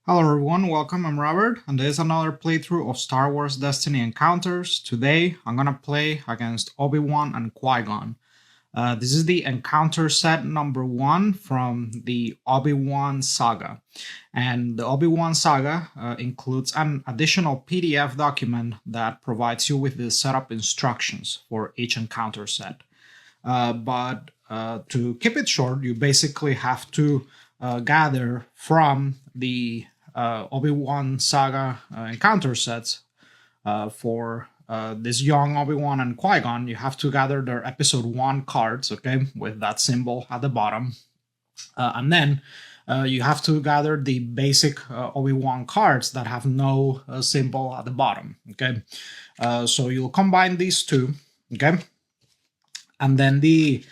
Hello everyone, welcome, I'm Robert, and this is another playthrough of Star Wars Destiny Encounters. Today, I'm gonna play against Obi-Wan and Qui-Gonn. This is the encounter set number 1 from the Obi-Wan saga. And the Obi-Wan saga includes an additional PDF document that provides you with the setup instructions for each encounter set. But to keep it short, you basically have to gather from the Obi-Wan saga encounter sets for this young Obi-Wan and Qui-Gonn. You have to gather their episode 1 cards, okay, with that symbol at the bottom. And then you have to gather the basic Obi-Wan cards that have no symbol at the bottom, okay? So you'll combine these two, okay? And then the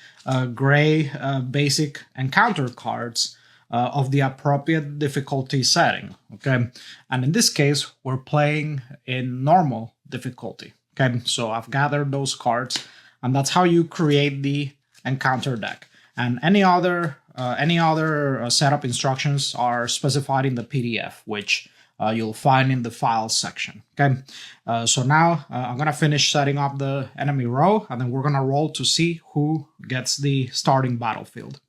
gray basic encounter cards of the appropriate difficulty setting, okay? And in this case, we're playing in normal difficulty, okay? So I've gathered those cards, and that's how you create the encounter deck. And any other setup instructions are specified in the PDF, which you'll find in the files section, okay? So now I'm going to finish setting up the enemy row, and then we're going to roll to see who gets the starting battlefield.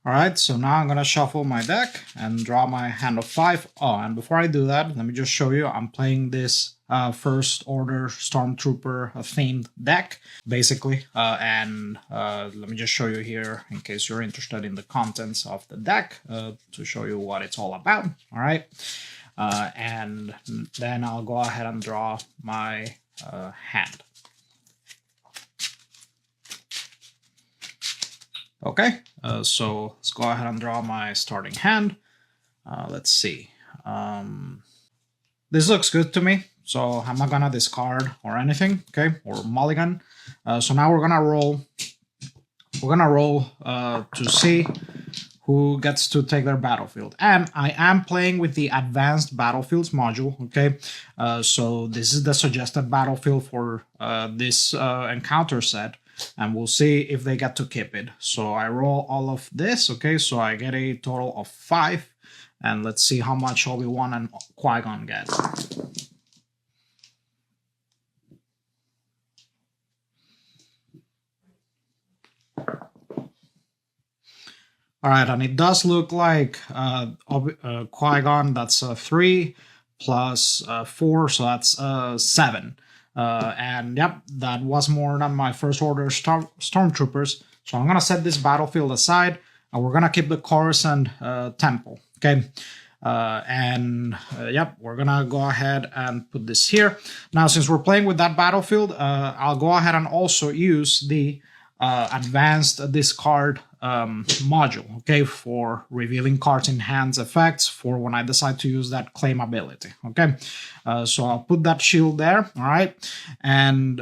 All right, so now I'm going to shuffle my deck and draw my hand of 5. Oh, and before I do that, let me just show you, I'm playing this First Order Stormtrooper themed deck, basically. And let me just show you here, in case you're interested in the contents of the deck, to show you what it's all about, all right? And then I'll go ahead and draw my hand. Okay, so let's go ahead and draw my starting hand. Let's see. This looks good to me, so I'm not gonna discard or anything, okay, or mulligan. So now we're gonna roll. We're gonna roll to see who gets to take their battlefield. And I am playing with the Advanced Battlefields module, okay? So this is the suggested battlefield for this encounter set, and we'll see if they get to keep it. So I roll all of this, okay? So I get a total of 5, and let's see how much Obi-Wan and Qui-Gonn get. All right, and it does look like Qui-Gonn, that's 3 plus 4, so that's 7. And yep, that was more than my First Order Stormtroopers. So I'm going to set this battlefield aside, and we're going to keep the Coruscant Temple, okay? Yep, we're going to go ahead and put this here. Now, since we're playing with that battlefield, I'll go ahead and also use the advanced discard module, okay, for revealing cards in hands effects for when I decide to use that claim ability, okay? So I'll put that shield there, all right? And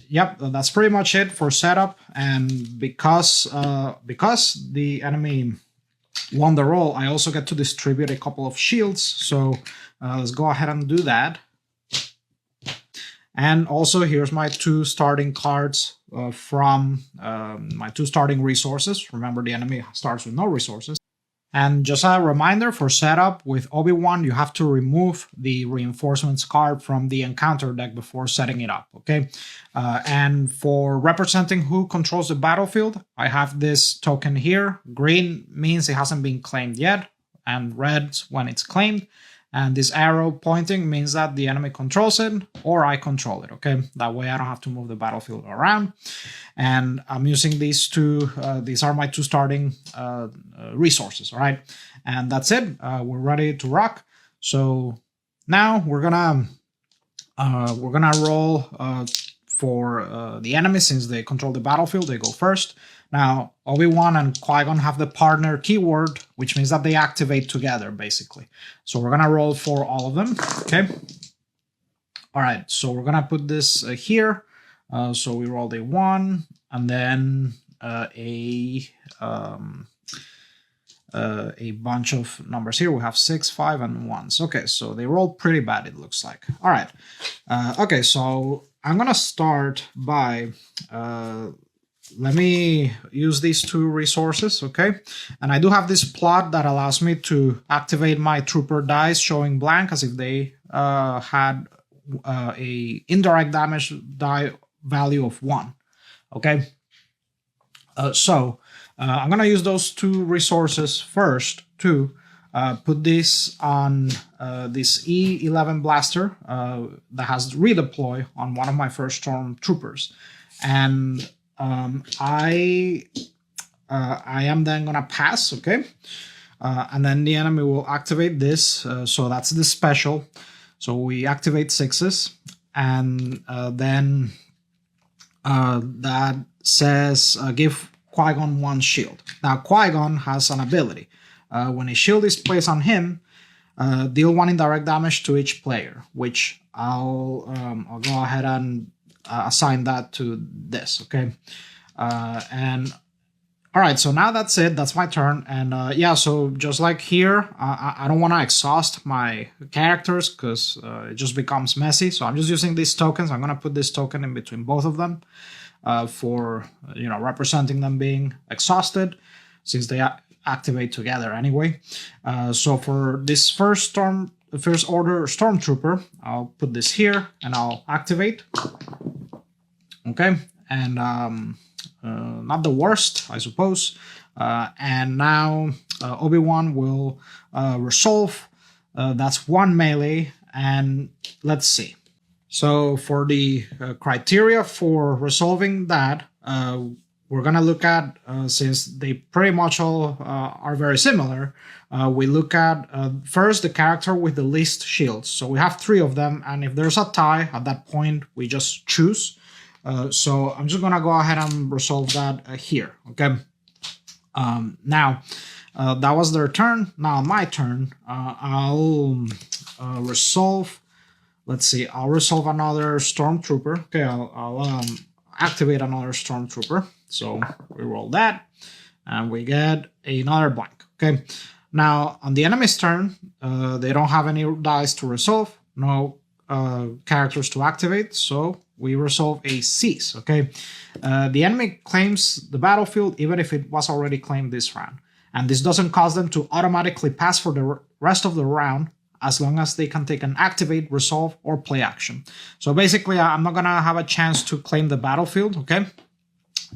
yep, that's pretty much it for setup. And because the enemy won the roll, I also get to distribute a couple of shields. So let's go ahead and do that. And also, here's my 2 starting cards from my 2 starting resources. Remember, the enemy starts with no resources. And just a reminder for setup, with Obi-Wan, you have to remove the reinforcements card from the encounter deck before setting it up, okay? And for representing who controls the battlefield, I have this token here. Green means it hasn't been claimed yet, and red when it's claimed. And this arrow pointing means that the enemy controls it or I control it, okay? That way I don't have to move the battlefield around. And I'm using these 2, these are my 2 starting resources, all right? And that's it, we're ready to rock. So now we're gonna roll for the enemy. Since they control the battlefield, they go first. Now, Obi-Wan and Qui-Gonn have the partner keyword, which means that they activate together, basically. So we're going to roll for all of them, okay? All right, so we're going to put this here. So we rolled a 1, and then a bunch of numbers here. We have 6, 5, and 1s. Okay, so they rolled pretty bad, it looks like. All right. Okay, so I'm going to start by let me use these 2 resources, okay? And I do have this plot that allows me to activate my trooper dice showing blank as if they had a indirect damage die value of 1, okay? I'm gonna use those 2 resources first to put this on this E11 blaster that has redeploy on one of my first Stormtroopers, and I am then gonna pass, okay, and then the enemy will activate this. So that's the special. So we activate 6s, and then that says give Qui-Gonn 1 shield. Now Qui-Gonn has an ability. When a shield is placed on him, deal 1 indirect damage to each player, which I'll go ahead and assign that to this, okay? And all right, so now that's it. That's my turn. And yeah, so just like here, I don't want to exhaust my characters because it just becomes messy. So I'm just using these tokens. I'm going to put this token in between both of them for, representing them being exhausted since they activate together anyway. So for this first order Stormtrooper, I'll put this here and I'll activate. Okay, and not the worst, I suppose. And now Obi-Wan will resolve. That's 1 melee, and let's see. So for the criteria for resolving that, we're gonna look at, since they pretty much all are very similar, we look at first the character with the least shields. So we have 3 of them, and if there's a tie, at that point we just choose. So I'm just gonna go ahead and resolve that here, okay? Now, that was their turn. Now my turn. I'll resolve, let's see, I'll resolve another Stormtrooper. Okay, I'll activate another Stormtrooper. So we roll that, and we get another blank, okay? Now, on the enemy's turn, they don't have any dice to resolve, no characters to activate, so we resolve a cease, okay? The enemy claims the battlefield even if it was already claimed this round, and this doesn't cause them to automatically pass for the rest of the round as long as they can take an activate, resolve, or play action. So basically, I'm not gonna have a chance to claim the battlefield, okay?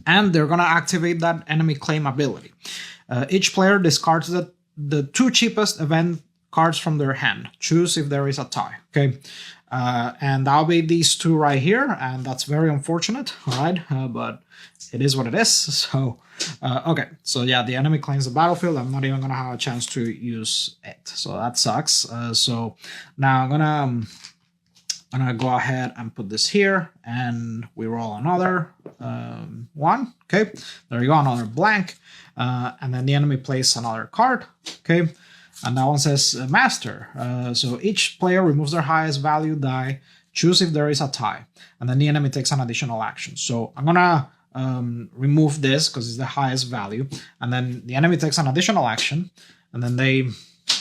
And they're gonna activate that enemy claim ability. Each player discards the 2 cheapest event cards from their hand. Choose if there is a tie, okay? And that'll be these 2 right here, and that's very unfortunate, all right? But it is what it is. So, okay. So yeah, the enemy claims the battlefield. I'm not even gonna have a chance to use it. So that sucks. So now I'm gonna go ahead and put this here, and we roll another 1. Okay, there you go, another blank. And then the enemy plays another card. Okay. And that one says Master. So each player removes their highest value die, choose if there is a tie, and then the enemy takes an additional action. So I'm gonna remove this because it's the highest value, and then the enemy takes an additional action, and then they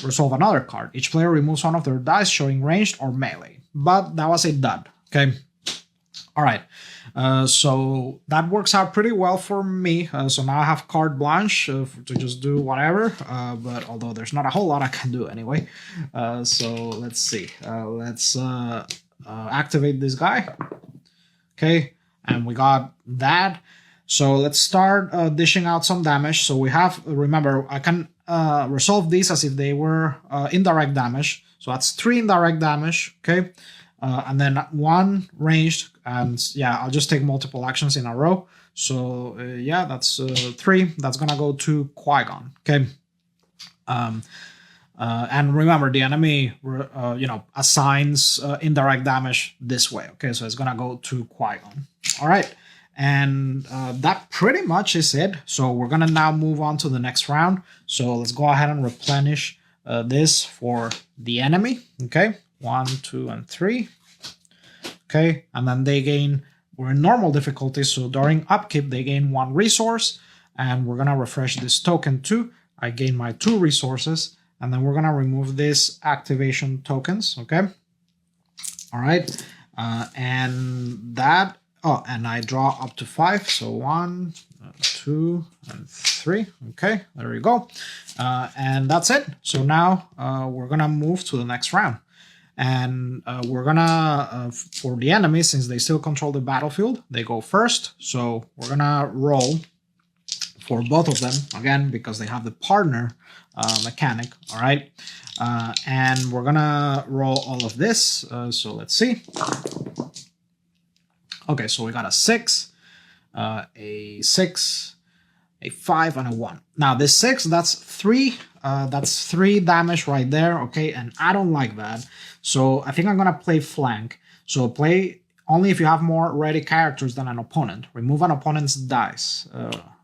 resolve another card. Each player removes 1 of their dice showing ranged or melee. But that was a dud, okay? All right, so that works out pretty well for me. So now I have carte blanche to just do whatever, but although there's not a whole lot I can do anyway. So let's see. Let's activate this guy. Okay, and we got that. So let's start dishing out some damage. So we have, remember, I can resolve these as if they were indirect damage. So that's 3 indirect damage, okay? And then 1 ranged, and yeah, I'll just take multiple actions in a row. So yeah, that's 3. That's gonna go to Qui-Gonn, okay? And remember, the enemy, assigns indirect damage this way, okay? So it's gonna go to Qui-Gonn. All right, and that pretty much is it. So we're gonna now move on to the next round. So let's go ahead and replenish this for the enemy, okay? 1, 2, and 3. Okay, and then they gain, we're in normal difficulty, so during upkeep they gain 1 resource, and we're gonna refresh this token too. I gain my 2 resources, and then we're gonna remove this activation tokens, okay? All right, and that Oh, and I draw up to 5. So 1, 2, and 3. Okay, there you go. And that's it. So now we're gonna move to the next round. And we're gonna, for the enemy, since they still control the battlefield, they go first. So we're gonna roll for both of them, again, because they have the partner mechanic, all right? And we're gonna roll all of this. So let's see. Okay, so we got a 6, a 6, a 5, and a 1. Now this 6, that's 3 damage right there, okay? And I don't like that. So I think I'm gonna play flank. So play only if you have more ready characters than an opponent. Remove an opponent's dice.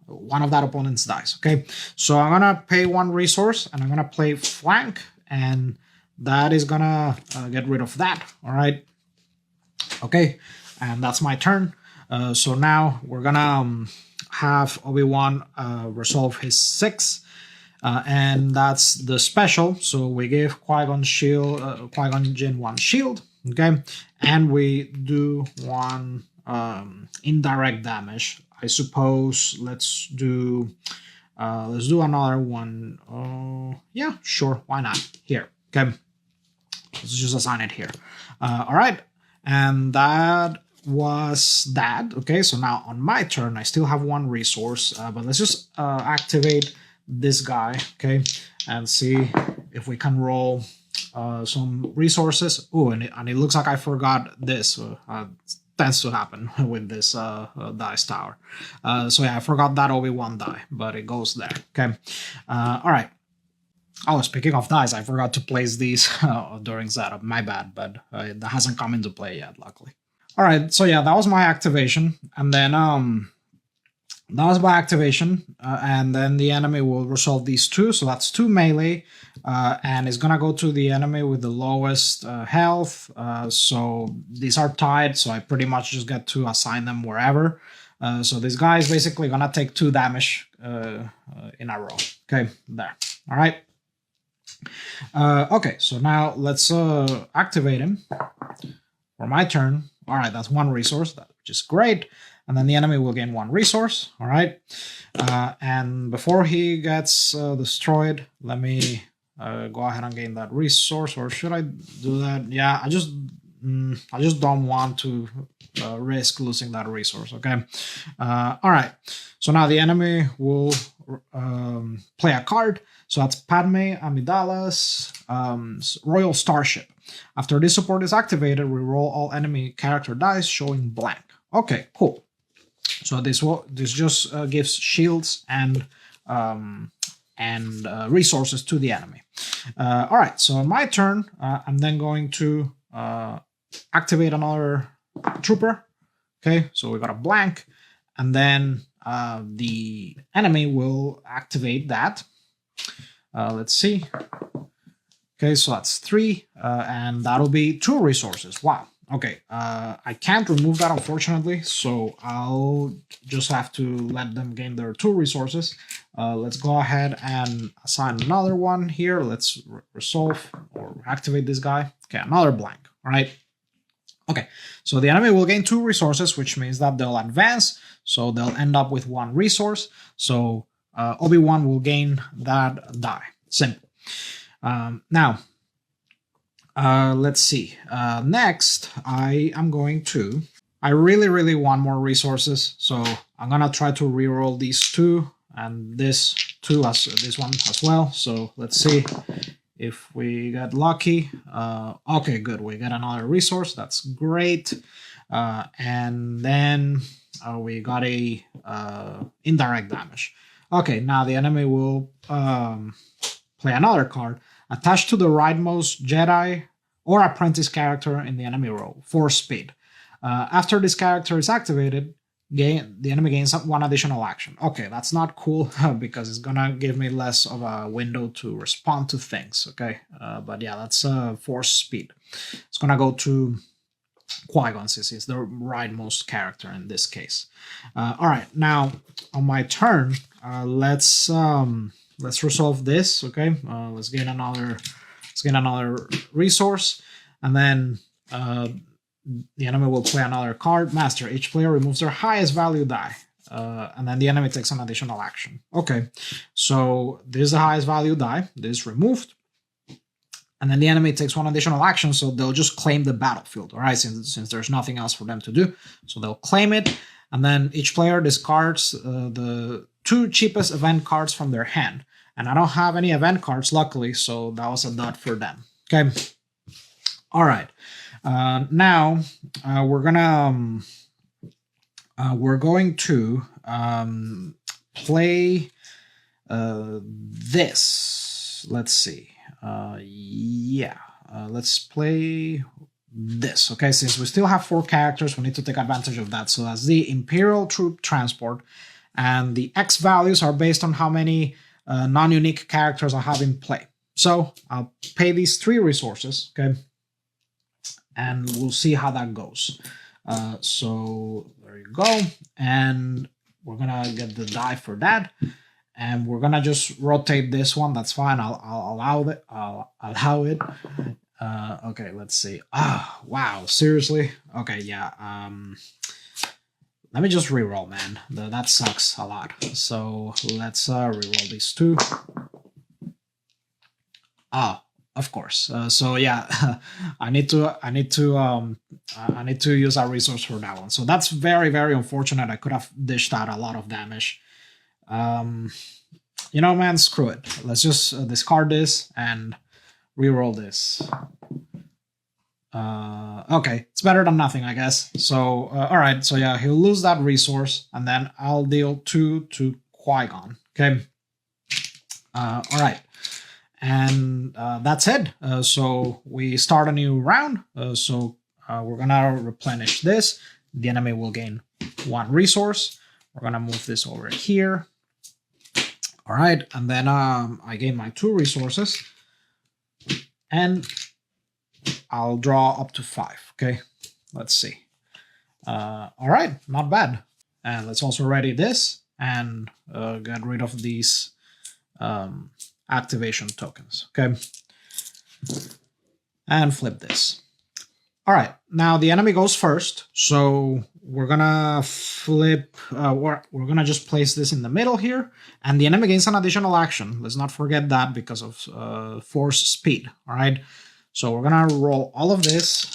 One of that opponent's dice, okay? So I'm gonna pay 1 resource and I'm gonna play flank, and that is gonna get rid of that, all right? Okay, and that's my turn. So now we're gonna have Obi-Wan resolve his 6. And that's the special. So we give Qui-Gonn shield, Qui-Gonn Jinn 1 shield, okay, and we do 1 indirect damage. I suppose let's do another one. Oh, yeah, sure, why not? Here, okay. Let's just assign it here. All right, and that was that. Okay, so now on my turn, I still have 1 resource, but let's just activate this guy, okay, and see if we can roll some resources. Oh, and it looks like I forgot this. Tends to happen with this dice tower. So yeah, I forgot that Obi-Wan die, but it goes there, okay. All right. Oh, speaking of dice, I forgot to place these during setup. My bad, but that hasn't come into play yet, luckily. All right, so yeah, that was my activation, and then that was my activation, and then the enemy will resolve these 2, so that's 2 melee, and it's gonna go to the enemy with the lowest health, so these are tied, so I pretty much just get to assign them wherever. So this guy is basically gonna take 2 damage in a row. Okay, there. All right. Okay, so now let's activate him for my turn. All right, that's 1 resource, which is great. And then the enemy will gain 1 resource, all right? And before he gets destroyed, let me go ahead and gain that resource, or should I do that? Yeah, I just don't want to risk losing that resource, okay? All right, so now the enemy will play a card. So that's Padme Amidala's Royal Starship. After this support is activated, we roll all enemy character dice showing blank. Okay, cool. So this just gives shields and resources to the enemy. All right, so on my turn, I'm then going to activate another trooper. Okay, so we got a blank, and then the enemy will activate that. Let's see. Okay, so that's 3, and that'll be 2 resources. Wow. Okay, I can't remove that, unfortunately, so I'll just have to let them gain their 2 resources. Let's go ahead and assign another one here. Let's resolve or activate this guy. Okay, another blank, all right? Okay, so the enemy will gain 2 resources, which means that they'll advance, so they'll end up with 1 resource. So Obi-Wan will gain that die. Simple. Now, let's see. Next, I am going to... I really want more resources, so I'm gonna try to reroll these 2 and this 2 as this one as well. So let's see if we get lucky. Okay, good. We get another resource. That's great. And then we got a indirect damage. Okay, now the enemy will play another card. Attached to the rightmost Jedi or apprentice character in the enemy row for speed. After this character is activated, the enemy gains 1 additional action. Okay, that's not cool because it's gonna give me less of a window to respond to things, okay? But yeah, that's force speed. It's gonna go to Qui-Gonn, since he's the rightmost character in this case. All right, now on my turn, let's resolve this, okay? Let's gain another resource, and then the enemy will play another card. Master, each player removes their highest value die. And then the enemy takes an additional action. Okay, so this is the highest value die. This is removed. And then the enemy takes one additional action, so they'll just claim the battlefield, all right, since there's nothing else for them to do. So they'll claim it, and then each player discards the 2 cheapest event cards from their hand. And I don't have any event cards, luckily, so that was a dot for them. Okay. All right. Now we're going to play this. Let's see. Let's play this. Okay, since we still have 4 characters, we need to take advantage of that. So that's the Imperial Troop Transport, and the X values are based on how many non-unique characters I have in play. So I'll pay these 3 resources, okay, and we'll see how that goes. So there you go, and we're gonna get the die for that, and we're gonna just rotate this one. That's fine. I'll allow it. I'll allow it. Okay, let's see. Ah, wow, seriously? Okay, yeah. Let me just reroll, man. That sucks a lot. So let's reroll these 2. Ah, of course. So yeah, I need to use a resource for that one. So that's very, very unfortunate. I could have dished out a lot of damage. You know, man, screw it. Let's just discard this and reroll this. Okay, it's better than nothing, I guess. So, all right. So yeah, he'll lose that resource, and then I'll deal 2 to Qui-Gonn. Okay. All right. And that's it. So we start a new round. So we're gonna replenish this. The enemy will gain 1 resource. We're gonna move this over here. All right, and then I gain my 2 resources, and I'll draw up to 5. Okay, let's see. All right, not bad. And let's also ready this and get rid of these activation tokens. Okay, and flip this. All right, now the enemy goes first, so we're gonna flip. We're gonna just place this in the middle here, and the enemy gains an additional action. Let's not forget that because of force speed. All right, so we're gonna roll all of this,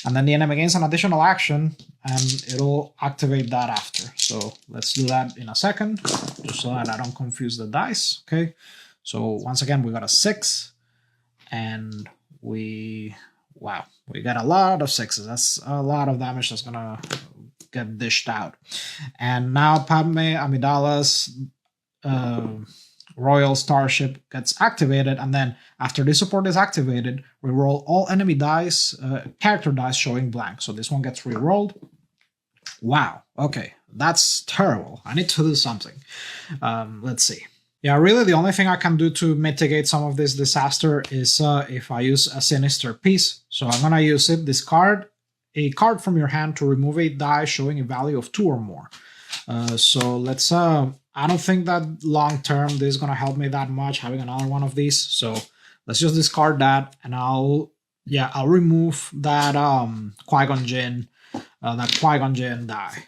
and then the enemy gains an additional action, and it'll activate that after. So let's do that in a second, just so that I don't confuse the dice. Okay, so once again we got a 6, and we got a lot of 6s. That's a lot of damage that's gonna get dished out. And now Padme Amidala's Royal Starship gets activated, and then after this support is activated, we roll all enemy dice, character dice showing blank. So this one gets re-rolled. Wow, okay, that's terrible. I need to do something. Let's see. Yeah, really the only thing I can do to mitigate some of this disaster is if I use a Sinister Piece. So I'm gonna use it, discard a card from your hand to remove a die showing a value of 2 or more. So let's, I don't think that long term this is gonna help me that much having another one of these. So let's just discard that, and I'll remove that Qui-Gonn Jinn, die,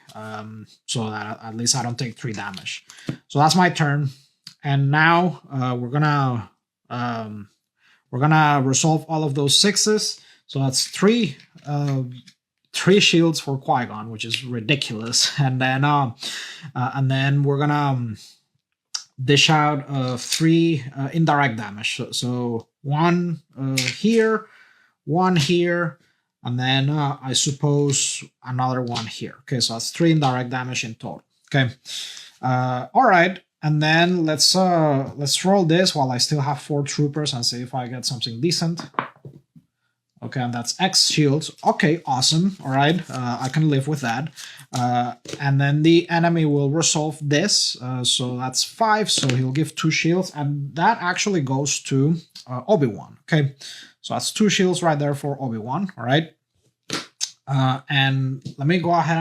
so that at least I don't take 3 damage. So that's my turn. And now we're gonna resolve all of those 6s. So that's 3 shields for Qui-Gonn, which is ridiculous. And then we're gonna dish out 3 indirect damage. So 1 here, 1 here, and then I suppose another 1 here. Okay, so that's 3 indirect damage in total. Okay, all right. And then let's roll this while I still have 4 troopers and see if I get something decent. Okay, and that's X shields. Okay, awesome. All right, I can live with that. And then the enemy will resolve this. So that's 5. So he'll give 2 shields, and that actually goes to Obi-Wan. Okay, so that's 2 shields right there for Obi-Wan. All right, and let me go ahead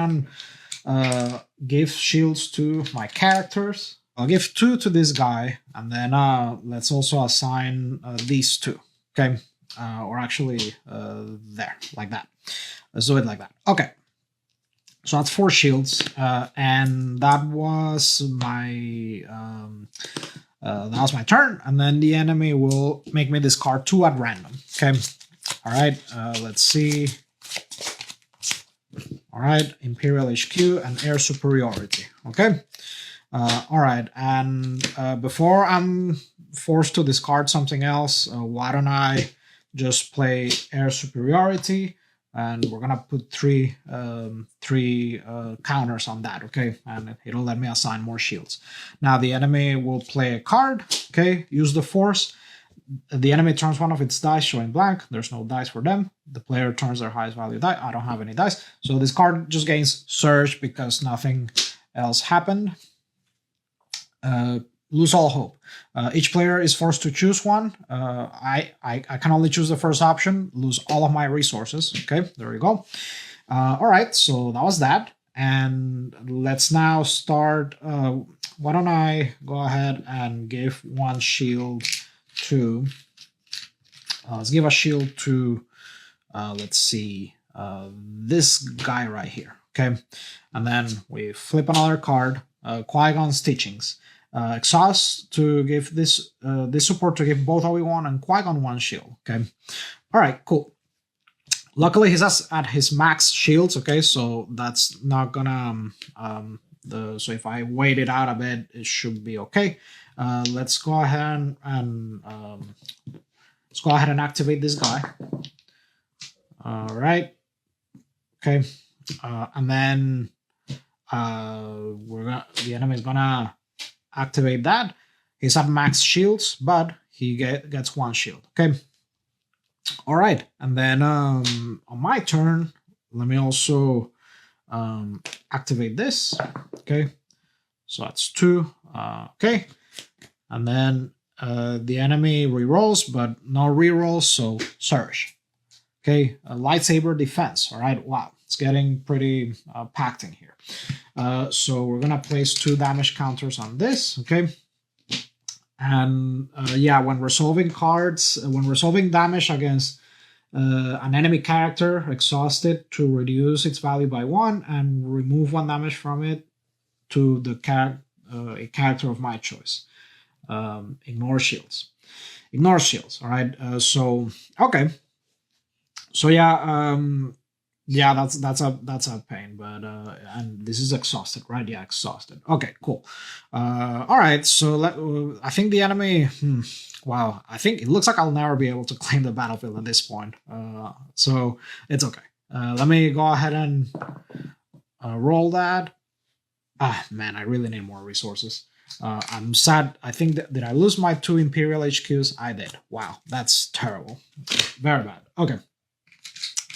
and give shields to my characters. I'll give 2 to this guy, and then let's also assign these 2, okay? Or actually there, like that. Let's do it like that. Okay. So that's 4 shields, and that was my turn. And then the enemy will make me discard 2 at random. Okay. All right. Let's see. All right. Imperial HQ and air superiority. Okay. All right. And before I'm forced to discard something else, why don't I just play air superiority? And we're gonna put three counters on that, okay? And it'll let me assign more shields. Now the enemy will play a card, okay? Use the force. The enemy turns one of its dice showing blank. There's no dice for them. The player turns their highest value die. I don't have any dice. So this card just gains surge because nothing else happened. Lose all hope. Each player is forced to choose one. I can only choose the first option. Lose all of my resources. Okay, there you go. All right, so that was that. And let's now start. Why don't I go ahead and give one shield to. Let's give a shield to. Let's see. This guy right here. Okay, and then we flip another card. Qui-Gonn's teachings. Exhaust to give this support to give both Obi-Wan and Qui-Gonn 1 shield. Okay, all right, cool. Luckily, he's at his max shields. Okay, so that's not gonna so if I wait it out a bit, it should be okay. Let's go ahead and activate this guy. All right, okay, and then the enemy is gonna activate that. He's at max shields, but he gets 1 shield. Okay. All right. And then on my turn, let me also activate this. Okay. So that's 2. Okay. And then the enemy rerolls, but no rerolls, so surge. Okay. A lightsaber defense. All right. Wow. It's getting pretty packed in here. So we're gonna place 2 damage counters on this, okay? And yeah, when resolving cards, when resolving damage against an enemy character, exhaust it to reduce its value by 1 and remove 1 damage from it to the a character of my choice. Ignore shields. Ignore shields. All right. So okay. So yeah. Yeah, that's a pain, but and this is exhausted, right? Yeah, exhausted. Okay, cool. All right, so I think the enemy. Wow, I think it looks like I'll never be able to claim the battlefield at this point. So it's okay. Let me go ahead and roll that. Ah, man, I really need more resources. I'm sad. I think did I lose my 2 Imperial HQs? I did. Wow, that's terrible. Very bad. Okay.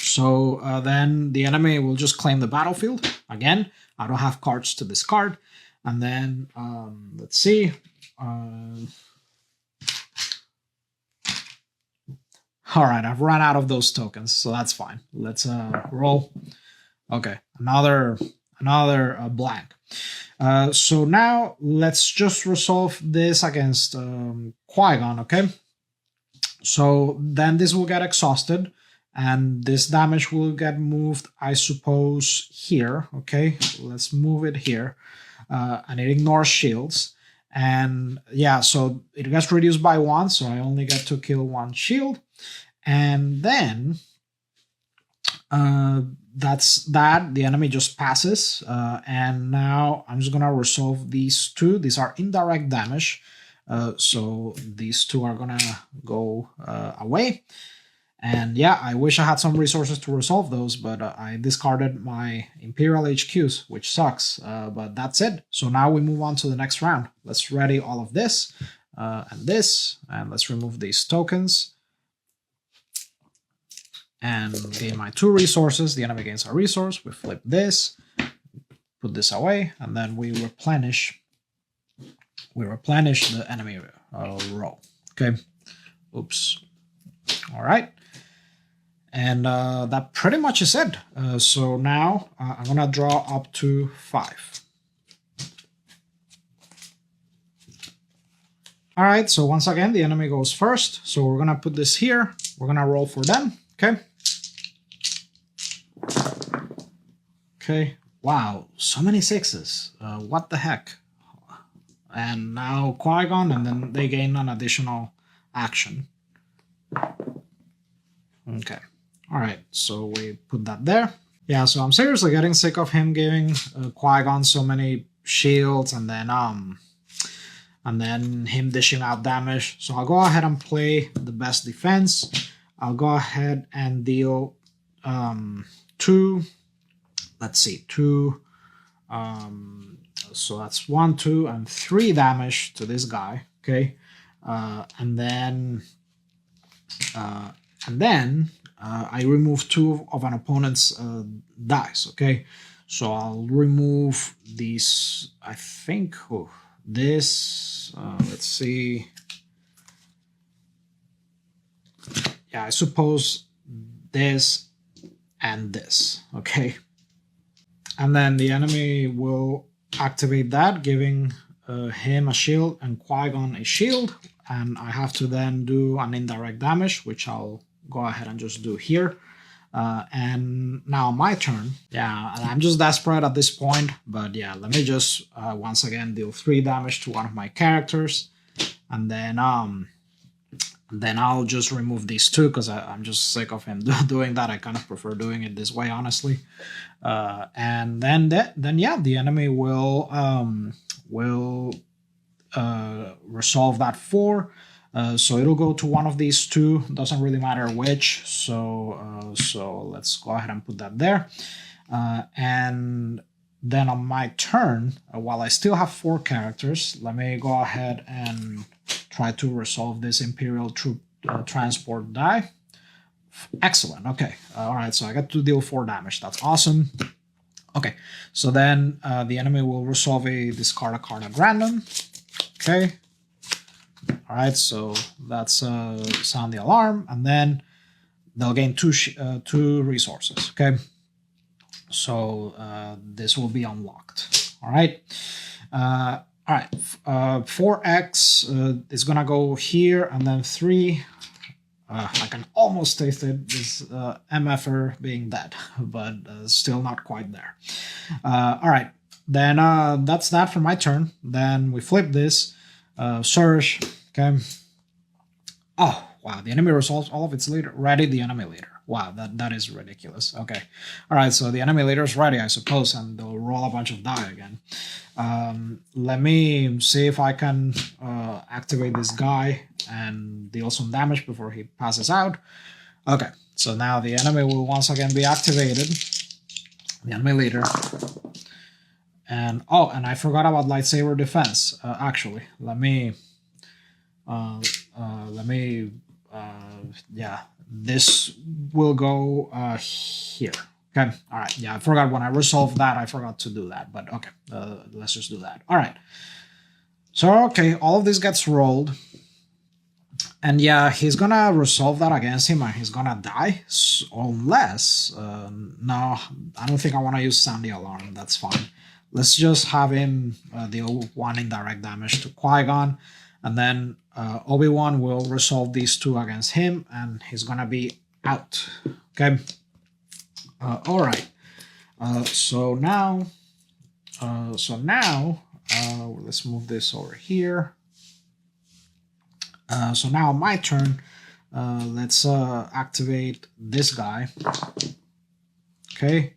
So then the enemy will just claim the battlefield. Again, I don't have cards to discard. And then, let's see. All right, I've run out of those tokens, so that's fine. Let's roll. Okay, another blank. So now let's just resolve this against Qui-Gonn, okay? So then this will get exhausted. And this damage will get moved, I suppose, here. Okay, let's move it here. And it ignores shields. And yeah, so it gets reduced by 1, so I only get to kill 1 shield. And then that's that. The enemy just passes. And now I'm just going to resolve these 2. These are indirect damage. So these 2 are going to go away. And yeah, I wish I had some resources to resolve those, but I discarded my Imperial HQs, which sucks. But that's it. So now we move on to the next round. Let's ready all of this and this, and let's remove these tokens. And gain my 2 resources. The enemy gains a resource. We flip this, put this away, and then we replenish. We replenish the enemy row. Okay. Oops. All right. And that pretty much is it. So now I'm going to draw up to 5. All right, so once again, the enemy goes first. So we're going to put this here. We're going to roll for them, okay? Okay. Wow, so many sixes. What the heck? And now Qui-Gonn, and then they gain an additional action. Okay. All right, so we put that there. Yeah, so I'm seriously getting sick of him giving Qui-Gonn so many shields, and then him dishing out damage. So I'll go ahead and play the best defense. I'll go ahead and deal 2. Let's see, 2. So that's 1, 2, and 3 damage to this guy. Okay, and then I remove 2 of an opponent's dice. Okay, so I'll remove these. I think this. Let's see. Yeah, I suppose this and this. Okay, and then the enemy will activate that, giving him a shield and Qui-Gonn a shield, and I have to then do an indirect damage, which I'll go ahead and just do here. And now my turn. Yeah, I'm just desperate at this point, but yeah, let me just once again deal 3 damage to one of my characters, and then I'll just remove these 2 because I'm just sick of him doing that. I kind of prefer doing it this way, honestly. And then yeah, the enemy will resolve that 4. So it'll go to one of these 2. Doesn't really matter which. So let's go ahead and put that there. And then on my turn, while I still have 4 characters, let me go ahead and try to resolve this Imperial Troop transport die. Excellent. Okay. All right. So I got to deal 4 damage. That's awesome. Okay. So then the enemy will resolve a discard a card at random. Okay. All right. So that's sound the alarm, and then they'll gain 2 resources. Okay. So this will be unlocked. All right. All right. 4x is gonna go here, and then 3. I can almost taste it, this MFer being dead, but still not quite there. All right, then that's that for my turn. Then we flip this, Surge, okay. Oh, wow, the enemy resolves all of its leader. Ready the enemy leader. Wow, that is ridiculous. Okay, all right, so the enemy leader is ready, I suppose, and they'll roll a bunch of die again. Let me see if I can activate this guy and deal some damage before he passes out. Okay, so now the enemy will once again be activated. The enemy leader. And and I forgot about lightsaber defense. Actually, yeah, this will go here. Okay, all right. Yeah, I forgot when I resolved that. I forgot to do that, but okay, let's just do that. All right. So okay, all of this gets rolled. And yeah, he's gonna resolve that against him and he's gonna die. Unless, no, I don't think I want to use Sound the Alarm. That's fine. Let's just have him deal 1 indirect damage to Qui-Gonn. And then Obi-Wan will resolve these 2 against him and he's gonna be out. Okay. All right. So now, let's move this over here. So now my turn. Let's activate this guy. Okay.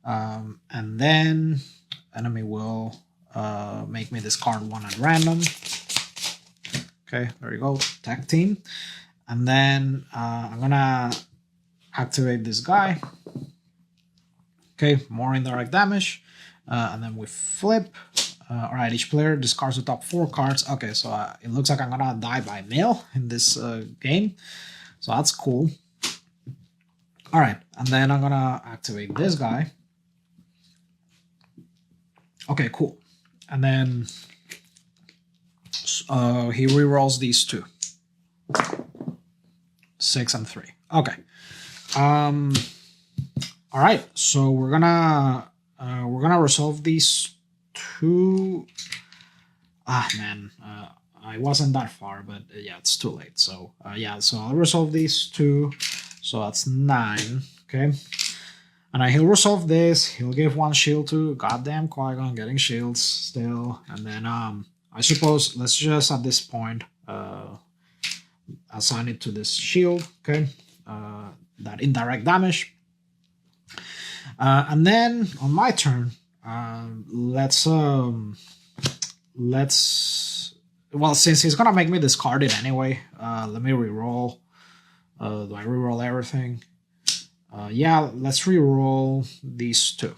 And then enemy will make me discard 1 at random. Okay, there you go. Tag team. And then I'm gonna activate this guy. Okay, more indirect damage. And then we flip. All right, each player discards the top 4 cards. Okay, so it looks like I'm gonna die by mail in this game. So that's cool. All right, and then I'm gonna activate this guy. Okay, cool. And then he rerolls these 2. 6 and 3. Okay. All right, so we're gonna resolve these 2. Man, I wasn't that far, but yeah, it's too late. So yeah, so I'll resolve these 2. So that's 9. Okay. And then he'll resolve this. He'll give one shield to goddamn Qui-Gonn, getting shields still. And then I suppose let's just at this point assign it to this shield, okay? That indirect damage. And then on my turn, let's well, since he's gonna make me discard it anyway, let me reroll. Do I reroll everything? Yeah, let's reroll these two.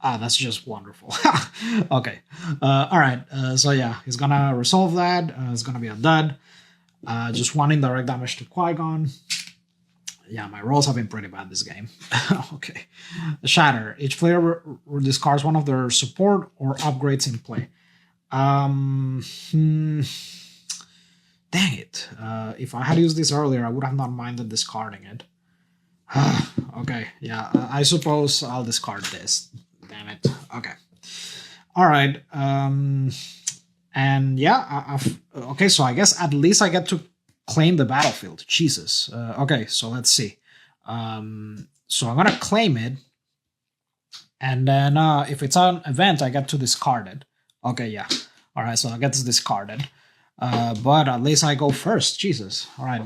That's just wonderful. Okay. All right. So yeah, he's gonna resolve that. It's gonna be a dud. Just one indirect damage to Qui-Gonn. Yeah, my rolls have been pretty bad this game. Okay. Shatter. Each player discards one of their support or upgrades in play. Dang it. If I had used this earlier, I would have not minded discarding it. Okay, yeah, I suppose I'll discard this. Damn it. Okay. All right. And yeah, okay, so I guess at least I get to claim the battlefield. Jesus. Okay, so let's see. So I'm going to claim it. And then if it's an event, I get to discard it. Okay, yeah. All right, so I get to discard it. But at least I go first. Jesus. All right.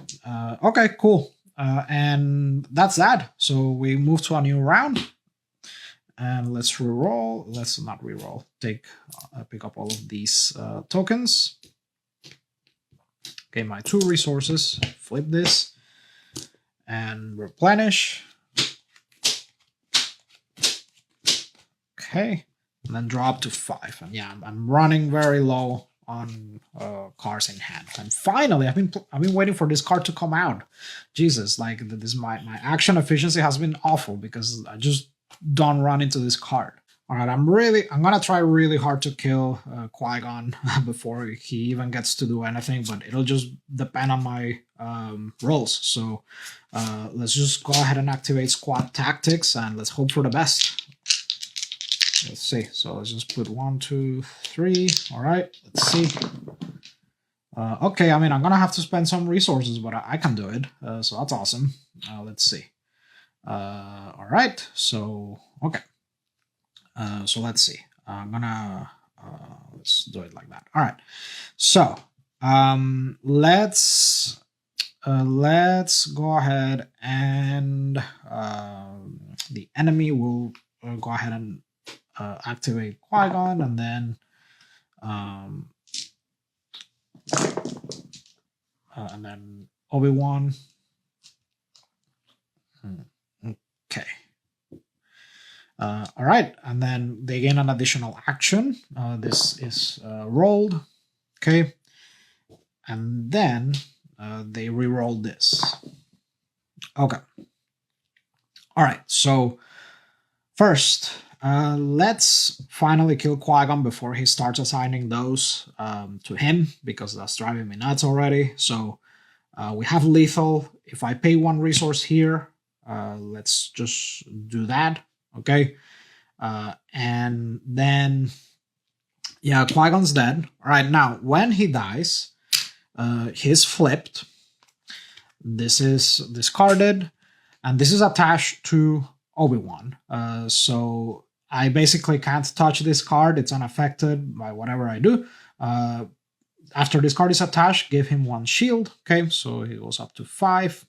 Okay, cool. And that's that. So we move to a new round. And let's reroll. Let's not reroll. Pick up all of these tokens. Okay, my 2 resources. Flip this. And replenish. Okay. And then drop to 5. And yeah, I'm running very low on cards in hand. And finally, I've been waiting for this card to come out. Jesus, like this, my action efficiency has been awful because I just don't run into this card. All right, I'm gonna try really hard to kill Qui-Gonn before he even gets to do anything, but it'll just depend on my rolls. So let's just go ahead and activate squad tactics and let's hope for the best. Let's see. So let's just put 1, 2, 3. All right. Let's see. Okay. I mean, I'm gonna have to spend some resources, but I can do it. So that's awesome. Let's see. All right. So okay. So let's see. I'm gonna let's do it like that. All right. So let's go ahead and the enemy will go ahead and activate Qui-Gonn, and then Obi-Wan. Okay. All right, and then they gain an additional action. This is rolled. Okay, and then they re-roll this. Okay. All right. So first, let's finally kill Qui-Gonn before he starts assigning those to him, because that's driving me nuts already. So we have lethal. If I pay 1 resource here, let's just do that. Okay. And then, yeah, Qui-Gonn's dead. All right. Now, when he dies, he's flipped. This is discarded. And this is attached to Obi-Wan. So I basically can't touch this card. It's unaffected by whatever I do. After this card is attached, give him 1 shield. Okay, so he goes up to 5.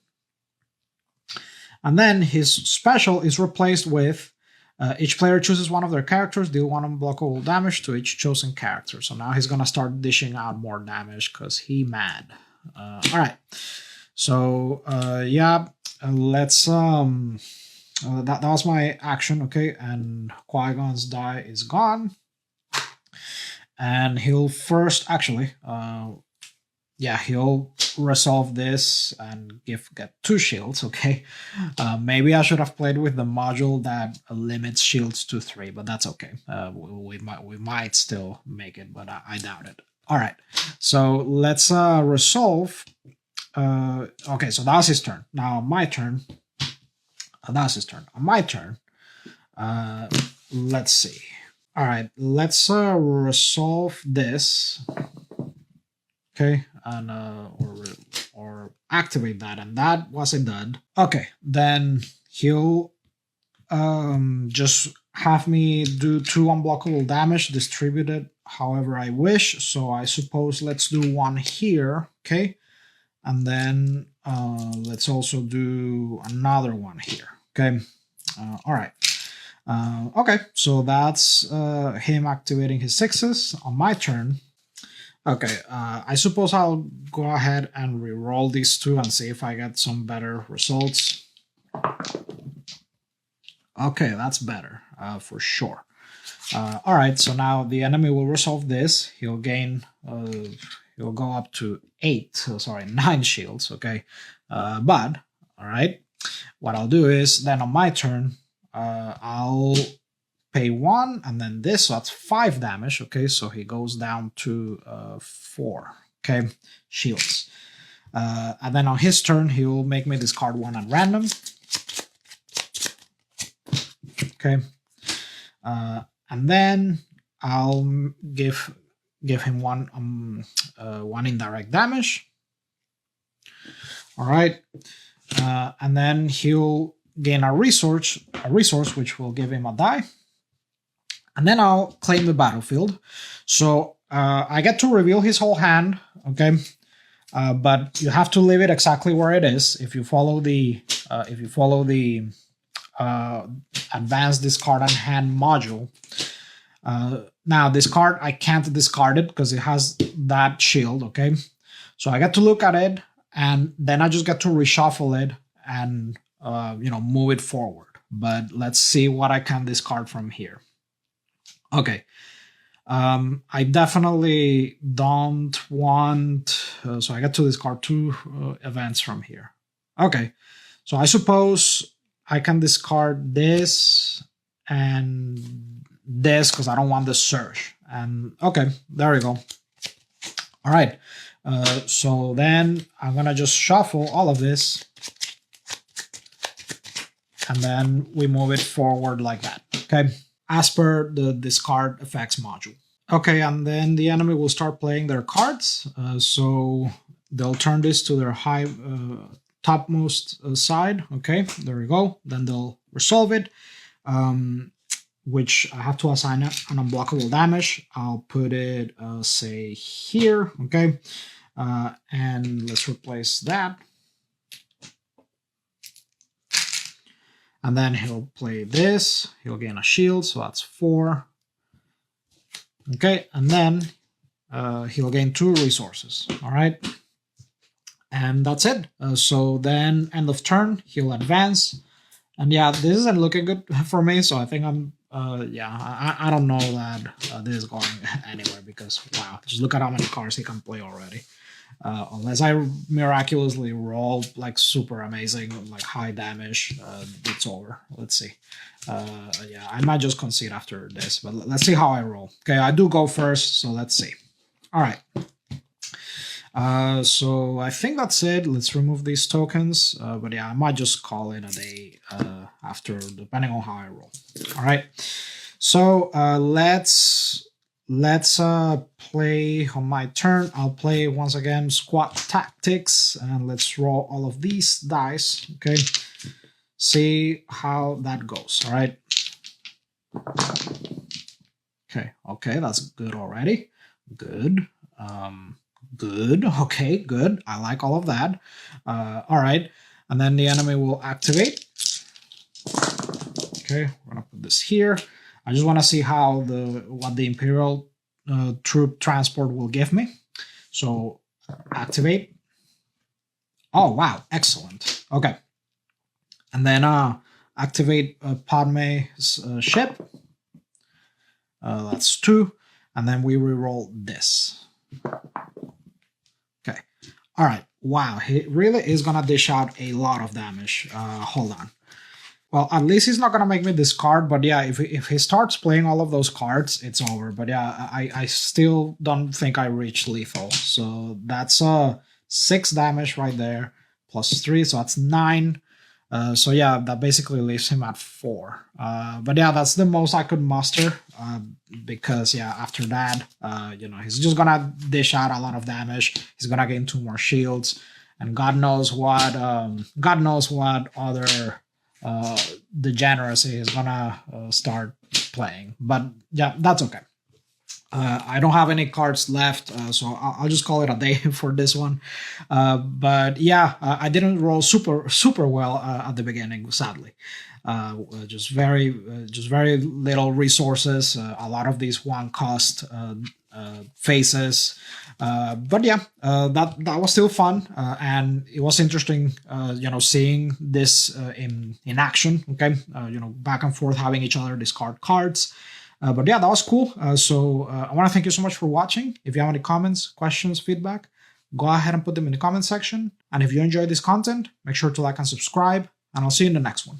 And then his special is replaced with each player chooses one of their characters, deal 1 unblockable damage to each chosen character. So now he's gonna start dishing out more damage because he mad. All right. So yeah, let's that was my action. Okay, and Qui-Gonn's die is gone, and he'll first actually yeah, he'll resolve this and get 2 shields. Okay, maybe I should have played with the module that limits shields to 3, but that's okay. We might still make it, but I doubt it. All right, so let's resolve. Okay, so that was his turn. Now my turn. That's his turn. On my turn, let's see. All right, let's resolve this. Okay, and or activate that, and that was a dud. Okay, then he'll just have me do 2 unblockable damage distributed however I wish. So I suppose let's do 1 here, okay? And then let's also do another 1 here, okay? All right. Okay, so that's him activating his 6s on my turn. Okay, I suppose I'll go ahead and re-roll these 2 and see if I get some better results. Okay, that's better, for sure. All right, so now the enemy will resolve this. He'll gain, he'll go up to 9 shields, okay? But, all right, what I'll do is then on my turn, I'll pay 1 and then this, so that's 5 damage, okay? So he goes down to 4, okay, shields. And then on his turn, he'll make me discard 1 at random. Okay, and then I'll give him 1 indirect damage. All right, and then he'll gain a resource which will give him a die. And then I'll claim the battlefield. So I get to reveal his whole hand. Okay, but you have to leave it exactly where it is. If you follow the advanced discard and hand module. Now this card, I can't discard it because it has that shield, okay? So I get to look at it, and then I just get to reshuffle it and move it forward. But let's see what I can discard from here. Okay. I definitely don't want, so I get to discard 2 events from here. Okay. So I suppose I can discard this and this because I don't want the surge. And okay, there we go. All right. So then I'm going to just shuffle all of this. And then we move it forward like that. Okay. As per the discard effects module. Okay. And then the enemy will start playing their cards. So they'll turn this to their high topmost side. Okay, there we go. Then they'll resolve it, which I have to assign an unblockable damage. I'll put it, say, here. Okay, and let's replace that. And then he'll play this. He'll gain a shield, so that's 4. Okay, and then he'll gain 2 resources. All right. And that's it. So then end of turn, he'll advance. And yeah, this isn't looking good for me. So I think I'm, I don't know that this is going anywhere because, wow, just look at how many cards he can play already. Unless I miraculously roll like super amazing, like high damage, it's over. Let's see. Yeah, I might just concede after this, but let's see how I roll. Okay, I do go first, so let's see. All right. So I think that's it. Let's remove these tokens. But yeah, I might just call it a day after, depending on how I roll. All right. So let's play on my turn. I'll play once again squad tactics, and let's roll all of these dice. Okay. See how that goes. All right. Okay, that's good already. Good. Good. Okay, good. I like all of that. All right. And then the enemy will activate. Okay, we're gonna put this here. I just want to see how what the Imperial troop transport will give me. So activate. Oh wow, excellent. Okay. And then activate Padme's ship. That's 2. And then we reroll this. Okay. All right. Wow. He really is going to dish out a lot of damage. Hold on. Well, at least he's not going to make me discard. But yeah, if he starts playing all of those cards, it's over. But yeah, I still don't think I reach lethal. So that's 6 damage right there. Plus 3. So that's 9. So yeah, that basically leaves him at 4. But yeah, that's the most I could muster. Because yeah, after that, he's just gonna dish out a lot of damage. He's gonna gain 2 more shields, and God knows what other degeneracy is gonna start playing. But yeah, that's okay. I don't have any cards left, so I'll just call it a day for this one. But yeah, I didn't roll super well at the beginning, sadly. Just very little resources. A lot of these one cost phases. But yeah, that was still fun, and it was interesting, seeing this in action. Okay, back and forth, having each other discard cards. But yeah, that was cool. So I want to thank you so much for watching. If you have any comments, questions, feedback, go ahead and put them in the comment section. And if you enjoyed this content, make sure to like and subscribe, and I'll see you in the next one.